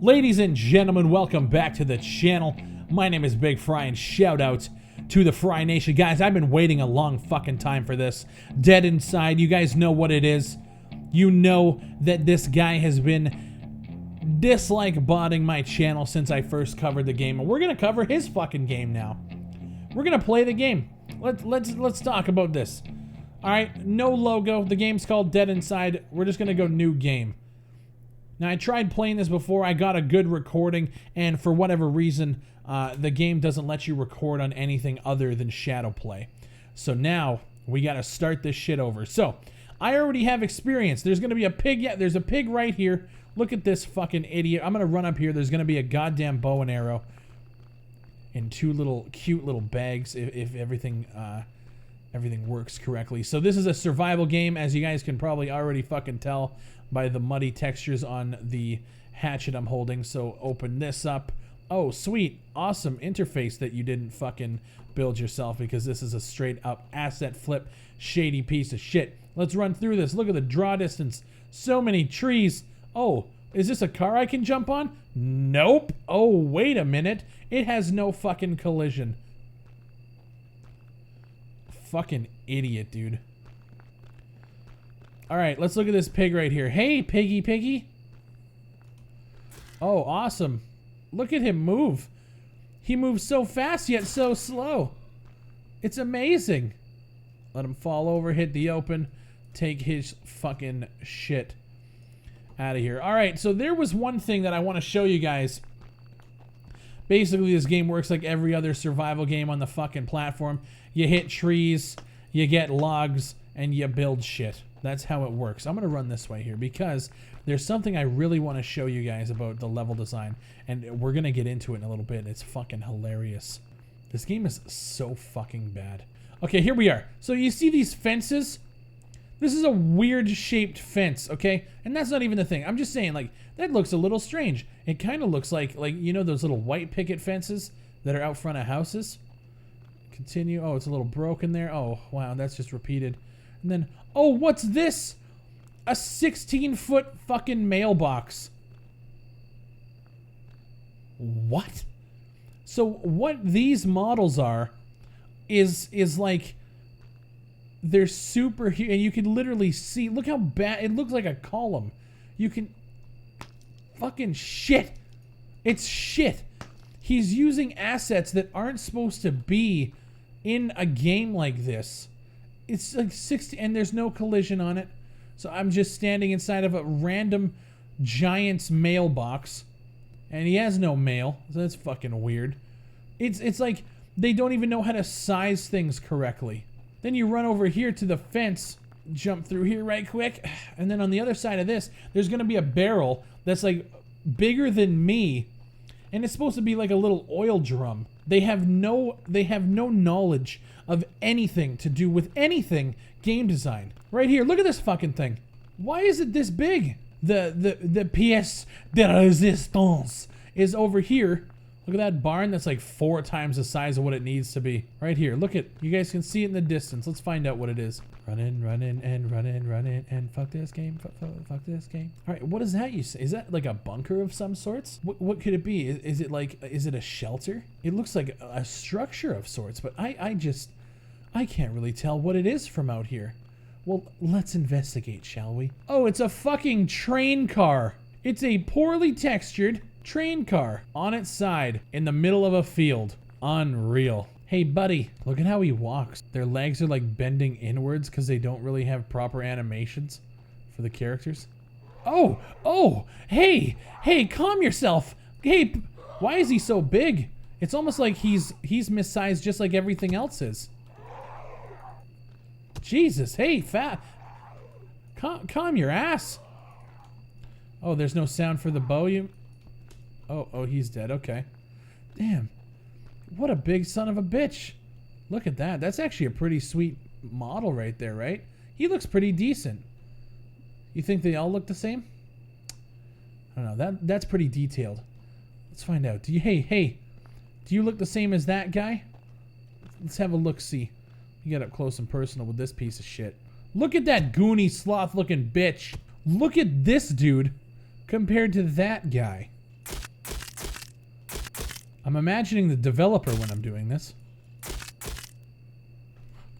Ladies and gentlemen, welcome back to the channel. My name is Big Fry, and shout out to the Fry Nation. Guys, I've been waiting a long fucking time for this. Dead Inside, you guys know what it is. You know that this guy has been dislike-botting my channel since I first covered the game, and we're gonna cover his fucking game now. We're gonna play the game. Let's talk about this. All right, no logo. The game's called Dead Inside. We're just gonna go new game. Now, I tried playing this before. I got a good recording, and for whatever reason, the game doesn't let you record on anything other than shadow play. So now we got to start this shit over. So I already have experience. There's going to be a pig. Yeah, there's a pig right here. Look at this fucking idiot. I'm going to run up here. There's going to be a goddamn bow and arrow and two little cute little bags if everything works correctly. So this is a survival game, as you guys can probably already fucking tell by the muddy textures on the hatchet I'm holding. So open this up. Oh, sweet. Awesome interface that you didn't fucking build yourself, because this is a straight up asset flip shady piece of shit. Let's run through this. Look at the draw distance. So many trees. Oh, is this a car I can jump on? Nope. Oh, wait a minute. It has no fucking collision. Fucking idiot, dude. All right, let's look at this pig right here. Hey, piggy. Oh, awesome. Look at him move. He moves so fast yet so slow. It's amazing. Let him fall over, hit the open, take his fucking shit out of here. All right, so there was one thing that I want to show you guys. Basically, this game works like every other survival game on the fucking platform. You hit trees, you get logs, and you build shit. That's how it works. I'm going to run this way here because there's something I really want to show you guys about the level design, and we're going to get into it in a little bit. It's fucking hilarious. This game is so fucking bad. Okay, here we are. So you see these fences? This is a weird shaped fence, okay? And that's not even the thing. I'm just saying, like, that looks a little strange. It kind of looks like, you know those little white picket fences that are out front of houses? Continue. Oh, it's a little broken there. Oh, wow, that's just repeated. And then, oh, what's this? A 16-foot fucking mailbox. What? So what these models are is like, they're super huge, and you can literally see, look how bad, it looks like a column. You can, fucking shit. It's shit. He's using assets that aren't supposed to be in a game like this. It's like 60, and there's no collision on it. So I'm just standing inside of a random giant's mailbox, and he has no mail. So that's fucking weird. It's like they don't even know how to size things correctly. Then you run over here to the fence, jump through here right quick, and then on the other side of this, there's gonna be a barrel that's like bigger than me, and it's supposed to be like a little oil drum. They have no knowledge of anything to do with anything game design. Right here, look at this fucking thing. Why is it this big? The pièce de résistance is over here. Look at that barn. That's like 4 times the size of what it needs to be. Right here. Look at, you guys can see it in the distance. Let's find out what it is. Run in, and fuck this game. Fuck this game. All right, what is that you say? Is that like a bunker of some sorts? What could it be? Is it like, is it a shelter? It looks like a structure of sorts, but I can't really tell what it is from out here. Well, let's investigate, shall we? Oh, it's a fucking train car. It's a poorly textured train car on its side in the middle of a field. Unreal. Hey, buddy, look at how he walks. Their legs are like bending inwards because they don't really have proper animations for the characters. Oh, hey, calm yourself. Hey, why is he so big? It's almost like he's missized just like everything else is. Jesus, hey, fat. Calm your ass. Oh, there's no sound for the bow. Oh, he's dead. Okay. Damn. What a big son of a bitch. Look at that. That's actually a pretty sweet model right there, right? He looks pretty decent. You think they all look the same? I don't know. That's pretty detailed. Let's find out. Hey, do you look the same as that guy? Let's have a look-see. You get up close and personal with this piece of shit. Look at that goony sloth looking bitch. Look at this dude compared to that guy. I'm imagining the developer when I'm doing this.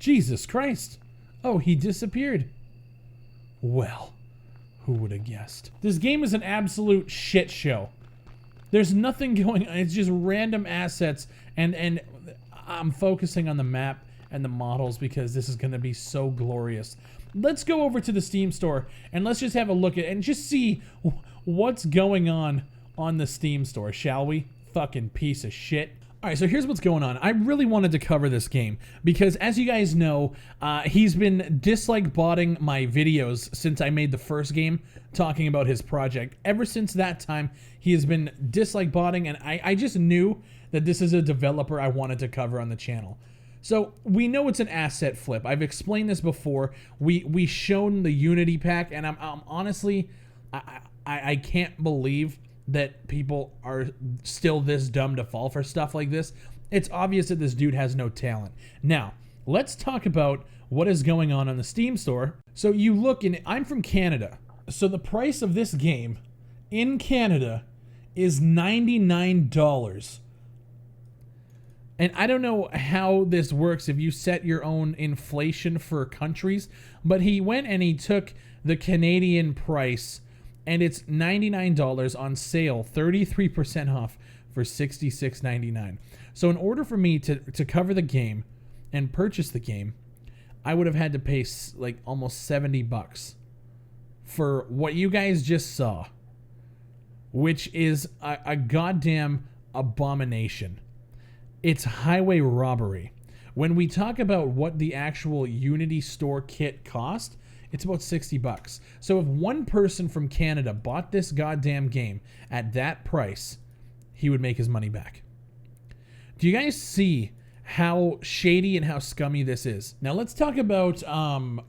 Jesus Christ. Oh, he disappeared. Well, who would have guessed? This game is an absolute shit show. There's nothing going on. It's just random assets, and I'm focusing on the map and the models because this is going to be so glorious. Let's go over to the Steam store and let's just have a look at and just see what's going on the Steam store, shall we? Fucking piece of shit. All right, so here's what's going on. I really wanted to cover this game because, as you guys know, he's been dislike-botting my videos since I made the first game talking about his project. Ever since that time, he has been dislike-botting, and I just knew that this is a developer I wanted to cover on the channel. So we know it's an asset flip. I've explained this before. We shown the Unity pack, and I'm honestly, I can't believe that people are still this dumb to fall for stuff like this. It's obvious that this dude has no talent. Now, let's talk about what is going on the Steam store. So you look, and I'm from Canada. So the price of this game in Canada is $99. And I don't know how this works if you set your own inflation for countries, but he went and he took the Canadian price, and it's $99 on sale, 33% off for $66.99. So in order for me to cover the game and purchase the game, I would have had to pay like almost $70 for what you guys just saw, which is a goddamn abomination. It's highway robbery. When we talk about what the actual Unity store kit cost, it's about $60. So if one person from Canada bought this goddamn game at that price, he would make his money back. Do you guys see how shady and how scummy this is? Now let's talk about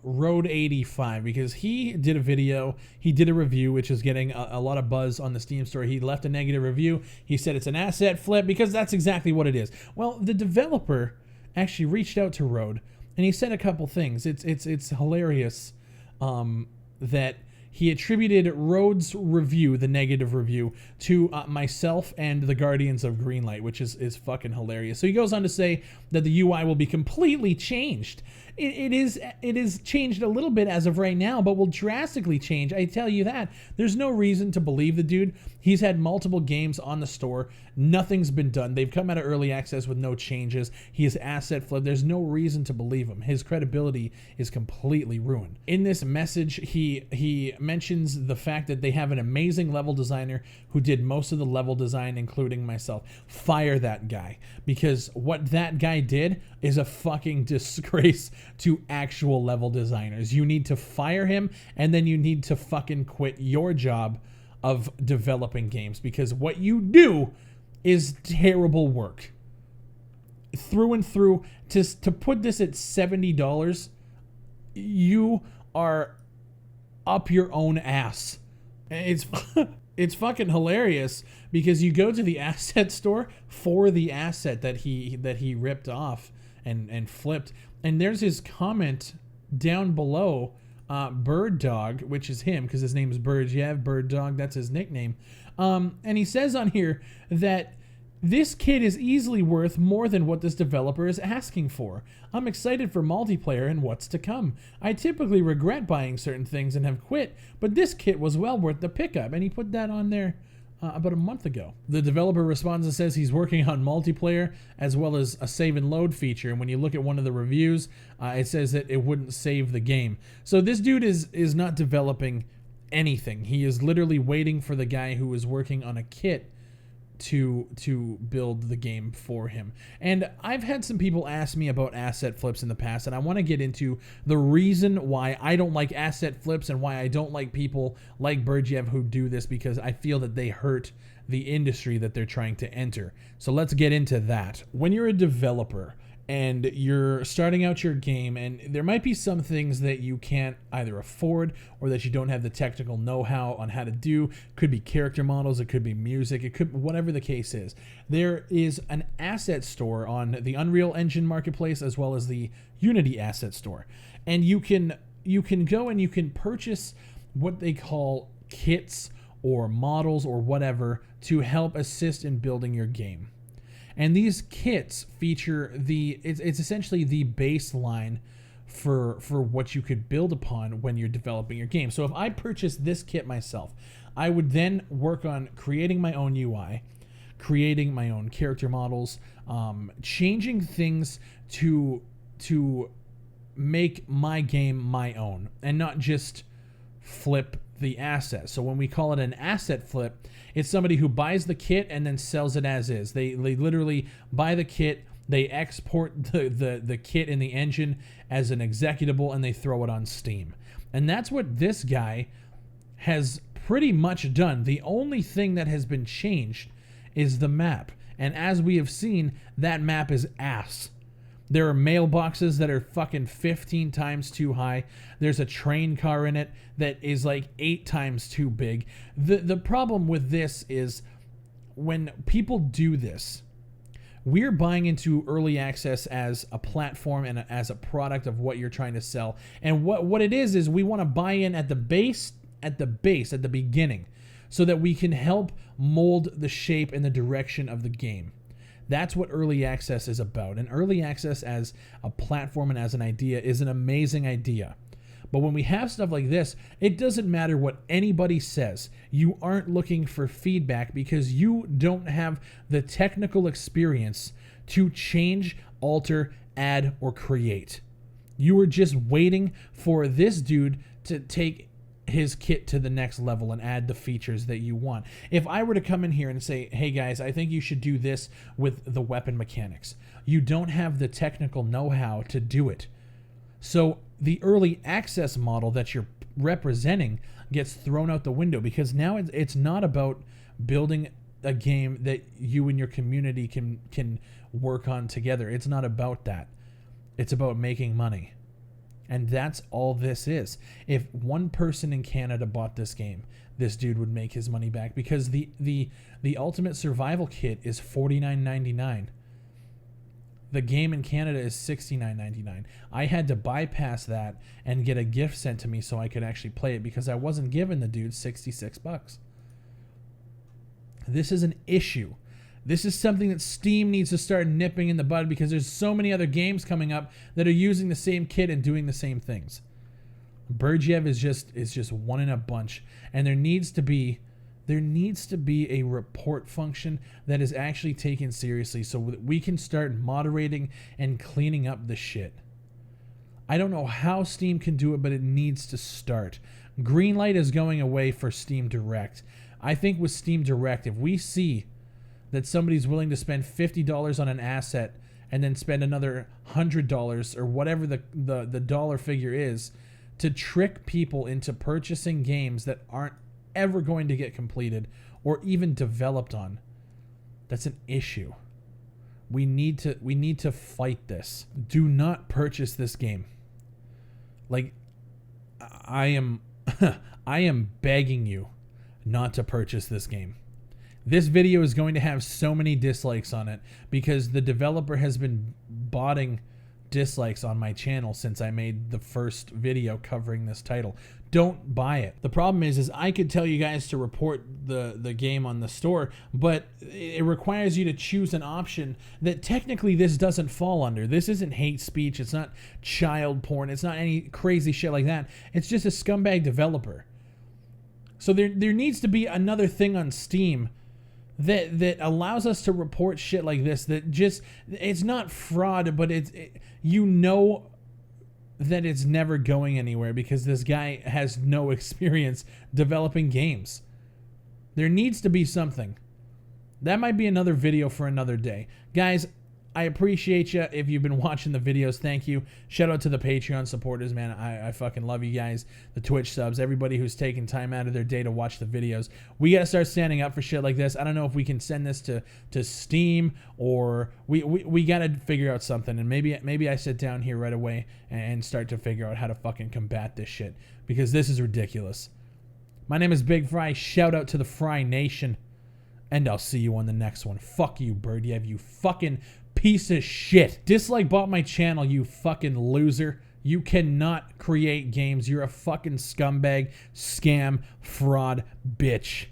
Road 85, because he did a video, he did a review, which is getting a lot of buzz on the Steam store. He left a negative review. He said it's an asset flip, because that's exactly what it is. Well, the developer actually reached out to Road, and he said a couple things. It's hilarious that he attributed Road's review, the negative review, to myself and the Guardians of Greenlight, which is fucking hilarious. So he goes on to say that the UI will be completely changed. It is changed a little bit as of right now, but will drastically change. I tell you that. There's no reason to believe the dude. He's had multiple games on the store. Nothing's been done. They've come out of early access with no changes. He is asset flipped. There's no reason to believe him. His credibility is completely ruined. In this message, he mentions the fact that they have an amazing level designer who did most of the level design, including myself. Fire that guy, because what that guy did is a fucking disgrace to actual level designers. You need to fire him, and then you need to fucking quit your job of developing games, because what you do is terrible work. Through and through, to put this at $70, you are up your own ass. It's fucking hilarious, because you go to the asset store for the asset that he ripped off and flipped, and there's his comment down below, Bird Dog, which is him because his name is Bird. Yeah, Bird Dog, that's his nickname. And he says on here that this kit is easily worth more than what this developer is asking for. I'm excited for multiplayer and what's to come. I typically regret buying certain things and have quit, but this kit was well worth the pickup. And he put that on there about a month ago. The developer responds and says he's working on multiplayer as well as a save and load feature. And when you look at one of the reviews, it says that it wouldn't save the game. So this dude is not developing anything. He is literally waiting for the guy who is working on a kit to build the game for him. And I've had some people ask me about asset flips in the past, and I want to get into the reason why I don't like asset flips and why I don't like people like Birdjev who do this, because I feel that they hurt the industry that they're trying to enter. So let's get into that. When you're a developer and you're starting out your game, and there might be some things that you can't either afford or that you don't have the technical know-how on how to do. Could be character models, it could be music, it could, whatever the case is. There is an asset store on the Unreal Engine marketplace as well as the Unity asset store. And you can go and you can purchase what they call kits or models or whatever to help assist in building your game. And these kits feature it's essentially the baseline for what you could build upon when you're developing your game. So if I purchased this kit myself, I would then work on creating my own UI, creating my own character models, changing things to make my game my own and not just flip the asset. So when we call it an asset flip, it's somebody who buys the kit and then sells it as is. They literally buy the kit, they export the kit in the engine as an executable, and they throw it on Steam. And that's what this guy has pretty much done. The only thing that has been changed is the map. And as we have seen, that map is ass. There are mailboxes that are fucking 15 times too high. There's a train car in it that is like 8 times too big. The problem with this is when people do this, we're buying into early access as a platform and as a product of what you're trying to sell. And what it is we want to buy in at the beginning, so that we can help mold the shape and the direction of the game. That's what early access is about. And early access as a platform and as an idea is an amazing idea. But when we have stuff like this, it doesn't matter what anybody says. You aren't looking for feedback because you don't have the technical experience to change, alter, add, or create. You are just waiting for this dude to take his kit to the next level and add the features that you want. If I were to come in here and say, hey guys, I think you should do this with the weapon mechanics, you don't have the technical know-how to do it. So the early access model that you're representing gets thrown out the window, because now it's not about building a game that you and your community can work on together. It's not about that. It's about making money. And that's all this is. If one person in Canada bought this game, this dude would make his money back, because the Ultimate Survival Kit is $49.99. The game in Canada is $69.99. I had to bypass that and get a gift sent to me so I could actually play it, because I wasn't giving the dude $66. This is an issue. This is something that Steam needs to start nipping in the bud, because there's so many other games coming up that are using the same kit and doing the same things. Berdiev is just one in a bunch, and there needs to be a report function that is actually taken seriously, so that we can start moderating and cleaning up the shit. I don't know how Steam can do it, but it needs to start. Greenlight is going away for Steam Direct. I think with Steam Direct, if we see that somebody's willing to spend $50 on an asset and then spend another $100 or whatever the dollar figure is to trick people into purchasing games that aren't ever going to get completed or even developed on, that's an issue. We need to fight this. Do not purchase this game. Like, I am I am begging you not to purchase this game. This video is going to have so many dislikes on it because the developer has been botting dislikes on my channel since I made the first video covering this title. Don't buy it. The problem is I could tell you guys to report the game on the store, but it requires you to choose an option that technically this doesn't fall under. This isn't hate speech. It's not child porn. It's not any crazy shit like that. It's just a scumbag developer. So there needs to be another thing on Steam that allows us to report shit like this, that just, it's not fraud, but you know that it's never going anywhere because this guy has no experience developing games. There needs to be something. That might be another video for another day. Guys, I appreciate you. If you've been watching the videos, thank you. Shout out to the Patreon supporters, man. I fucking love you guys. The Twitch subs, everybody who's taking time out of their day to watch the videos. We got to start standing up for shit like this. I don't know if we can send this to Steam, or we got to figure out something. And maybe I sit down here right away and start to figure out how to fucking combat this shit, because this is ridiculous. My name is Big Fry. Shout out to the Fry Nation. And I'll see you on the next one. Fuck you, Berdiev, you fucking piece of shit. Dislike bought my channel, you fucking loser. You cannot create games. You're a fucking scumbag, scam, fraud, bitch.